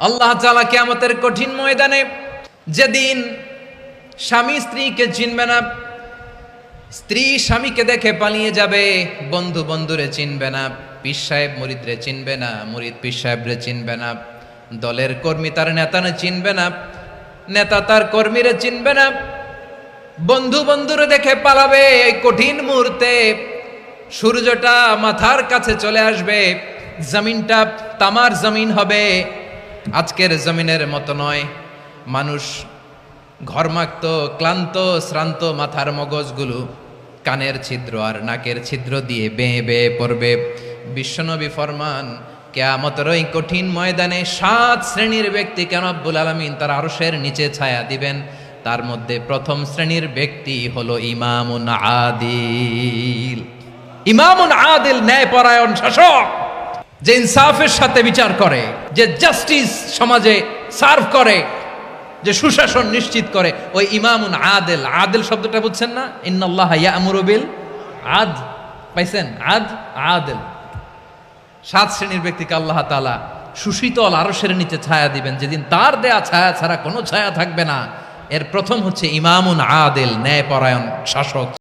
আল্লাহ তাআলা কিয়ামতের কঠিন ময়দানে যেদিন স্বামী স্ত্রীকে চিনবে না, স্ত্রী স্বামীকে দেখে পালিয়ে যাবে, বন্ধু বন্ধুরে চিনবে না, পীর সাহেব মুরিদরে চিনবে না, মুরিদ পীর সাহেবরে চিনবে না, দলের কর্মী তার নেতারে চিনবে না, নেতা তার কর্মীরে চিনবে না, বন্ধু বন্ধুরে দেখে পালাবে। এই কঠিন মুহূর্তে সূর্যটা মাথার কাছে চলে আসবে, জমিনটা তামার জমিন হবে, আজকের জমিনের মতো নয়। মানুষ ঘর্মাক্ত, ক্লান্ত, শ্রান্ত মাথার মগজগুলো কানের ছিদ্র আর নাকের ছিদ্র দিয়ে বেয়ে বেয়ে পড়বে। বিশ্বনবী ফরমান, কিয়ামতের ওই কঠিন ময়দানে 7 শ্রেণীর ব্যক্তিকে রব্বুল আলামিন তার আরশের নিচে ছায়া দিবেন। তার মধ্যে প্রথম শ্রেণীর ব্যক্তি হলো ইমামুন আদিল। ইমামুন আদিল, ন্যায়পরায়ণ শাসক, যে ইনসাফের সাথে বিচার করে, যে জাস্টিস সমাজে সার্ভ করে, যে সুশাসন নিশ্চিত করে, ওই ইমামুন আদিল। আদিল শব্দটা বুঝছেন না? ইন্নাল্লাহা ইয়া'মুরু বিল আদল, পাইছেন? আদিল। 7 শ্রেণীর ব্যক্তিকে আল্লাহ তাআলা সুশীতল আরশের নিচে ছায়া দিবেন, যেদিন তার দেয়া ছায়া ছাড়া কোনো ছায়া থাকবে না। এর প্রথম হচ্ছে ইমামুন আদিল, ন্যায়পরায়ণ শাসক।